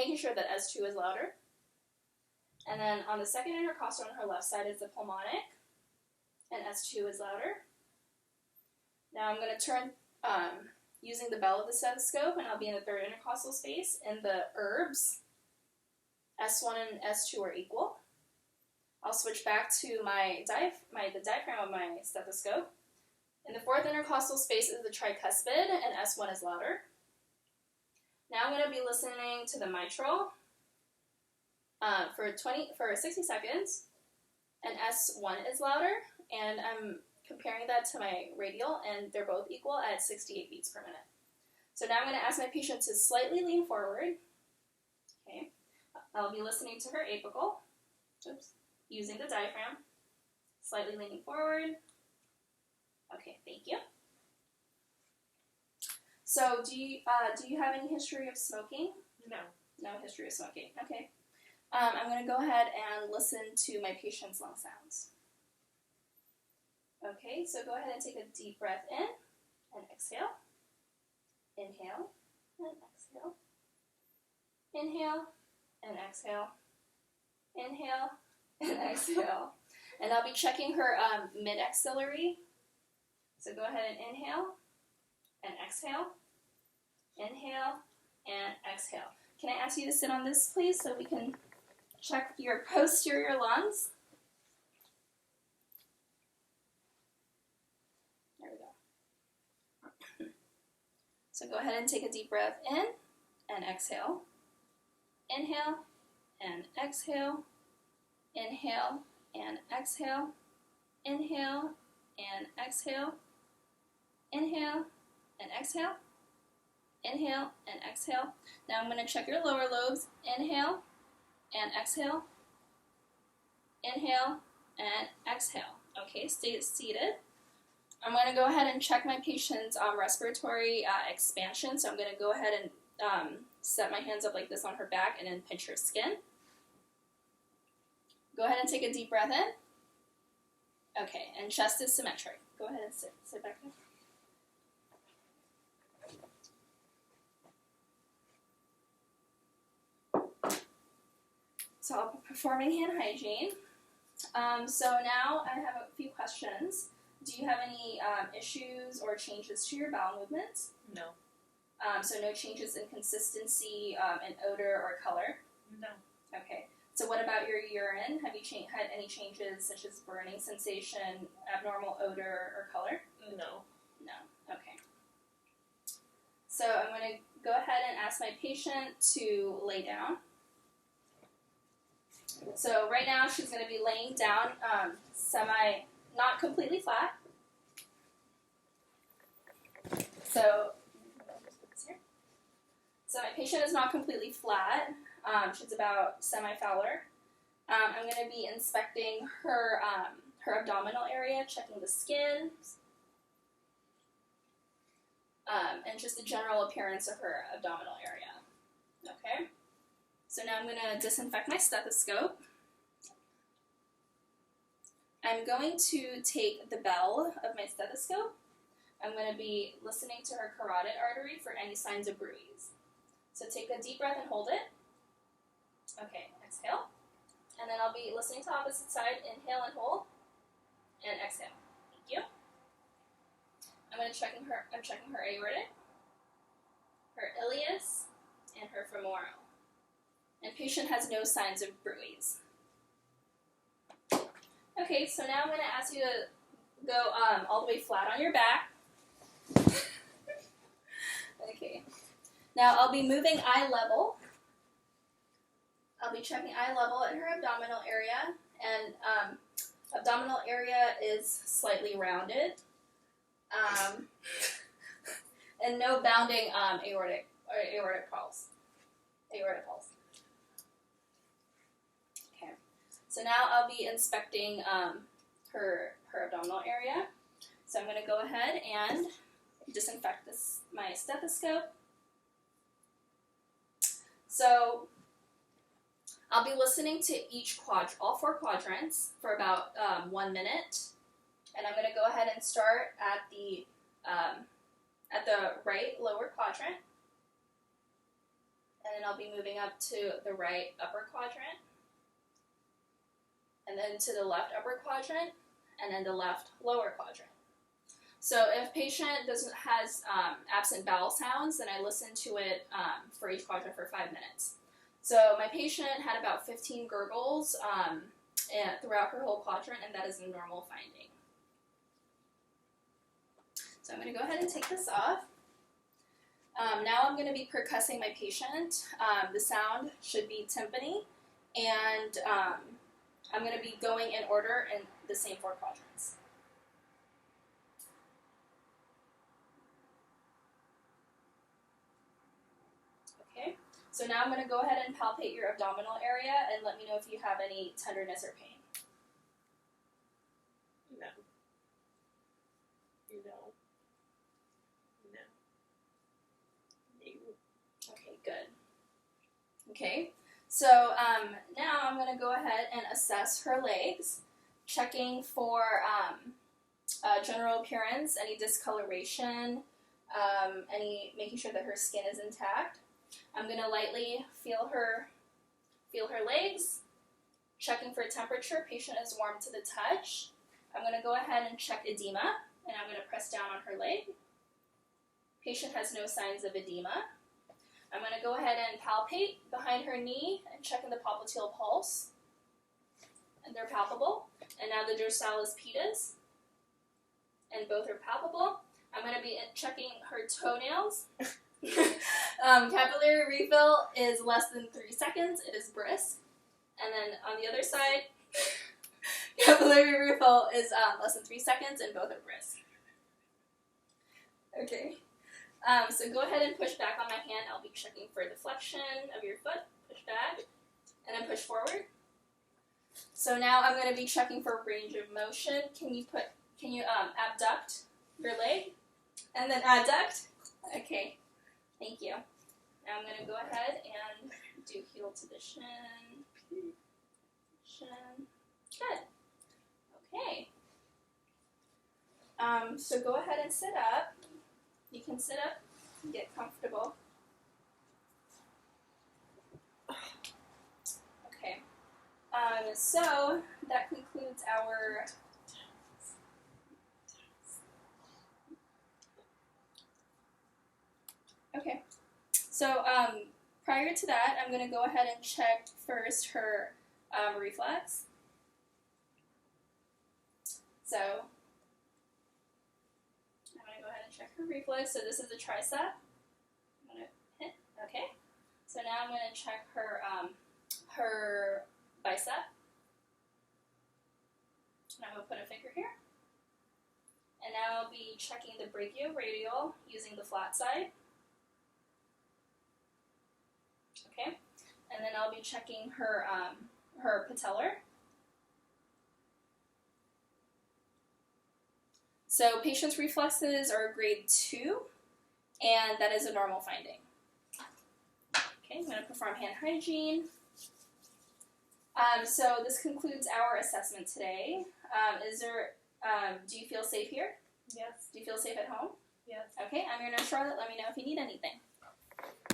making sure that S2 is louder. And then on the second intercostal on her left side is the pulmonic, and S2 is louder. Now I'm going to turn, using the bell of the stethoscope, and I'll be in the third intercostal space. In the herbs, S1 and S2 are equal. I'll switch back to the diaphragm of my stethoscope. In the fourth intercostal space is the tricuspid, and S1 is louder. Now I'm going to be listening to the mitral for 60 seconds, and S1 is louder, and I'm comparing that to my radial, and they're both equal at 68 beats per minute. So now I'm going to ask my patient to slightly lean forward. Okay, I'll be listening to her apical, using the diaphragm, slightly leaning forward. Okay, thank you. So do you have any history of smoking? No. No history of smoking. Okay. I'm going to go ahead and listen to my patient's lung sounds. Okay, so go ahead and take a deep breath in and exhale. Inhale and exhale. Inhale and exhale. Inhale and exhale. And I'll be checking her mid-axillary. So go ahead and inhale and exhale. Inhale and exhale. Can I ask you to sit on this, please, so we can check your posterior lungs? There we go. So go ahead and take a deep breath in and exhale. Inhale and exhale. Inhale and exhale. Inhale and exhale. Inhale and exhale. Inhale and exhale. Now I'm going to check your lower lobes. Inhale and exhale. Inhale and exhale. Okay, stay seated. I'm going to go ahead and check my patient's respiratory expansion. So I'm going to go ahead and set my hands up like this on her back and then pinch her skin. Go ahead and take a deep breath in. Okay, and chest is symmetric. Go ahead and sit back there. So I'll be performing hand hygiene. So now I have a few questions. Do you have any issues or changes to your bowel movements? No. So no changes in consistency, in odor or color? No. Okay. So what about your urine? Have you had any changes such as burning sensation, abnormal odor or color? No. No. Okay. So I'm going to go ahead and ask my patient to lay down. So right now she's going to be laying down not completely flat. So my patient is not completely flat. She's about semi-Fowler. I'm going to be inspecting her abdominal area, checking the skin, and just the general appearance of her abdominal area. Okay? So now I'm going to disinfect my stethoscope. I'm going to take the bell of my stethoscope. I'm going to be listening to her carotid artery for any signs of bruise. So take a deep breath and hold it. Okay, exhale. And then I'll be listening to opposite side. Inhale and hold. And exhale. Thank you. I'm checking her aortic, her iliac, and her femoral. And patient has no signs of bruise. Okay, so now I'm going to ask you to go all the way flat on your back. Okay. Now I'll be moving eye level. I'll be checking eye level at her abdominal area, and abdominal area is slightly rounded, and no bounding aortic pulse. Okay. So now I'll be inspecting her abdominal area. So I'm going to go ahead and disinfect my stethoscope. So I'll be listening to all four quadrants for about 1 minute, and I'm going to go ahead and start at the right lower quadrant, and then I'll be moving up to the right upper quadrant, and then to the left upper quadrant, and then the left lower quadrant. So if patient has absent bowel sounds, then I listen to it for each quadrant for 5 minutes. So my patient had about 15 gurgles throughout her whole quadrant, and that is a normal finding. So I'm going to go ahead and take this off. Now I'm going to be percussing my patient. The sound should be timpani, and I'm going to be going in order in the same 4 quadrants. Okay, so now I'm going to go ahead and palpate your abdominal area and let me know if you have any tenderness or pain. No. No. No. No. Okay, good. Okay, so now I'm going to go ahead and assess her legs, checking for general appearance, any discoloration, making sure that her skin is intact. I'm going to lightly feel her legs, checking for temperature. Patient is warm to the touch. I'm going to go ahead and check edema, and I'm going to press down on her leg. Patient has no signs of edema. I'm going to go ahead and palpate behind her knee and checking the popliteal pulse. And they're palpable. And now the dorsalis pedis. And both are palpable. I'm going to be checking her toenails. Capillary refill is less than 3 seconds. It is brisk. And then on the other side, capillary refill is less than 3 seconds, and both are brisk. Okay. So go ahead and push back on my hand. I'll be checking for deflection of your foot. Push back, and then push forward. So now I'm going to be checking for range of motion. Can you abduct your leg, and then adduct? Okay. Thank you. Now I'm going to go ahead and do heel to the shin. Good. Okay. So go ahead and sit up. You can sit up and get comfortable. Okay. So that concludes our Okay. So prior to that, I'm going to go ahead and check first her reflex. So I'm going to go ahead and check her reflex. So this is a tricep. I'm going to hit. Okay. So now I'm going to check her her bicep. And I'm going to put a finger here. And now I'll be checking the brachioradial using the flat side. Okay, and then I'll be checking her her patellar. So patient's reflexes are grade 2, and that is a normal finding. Okay, I'm going to perform hand hygiene. So this concludes our assessment today. Do you feel safe here? Yes. Do you feel safe at home? Yes. Okay, I'm your nurse Charlotte. Let me know if you need anything.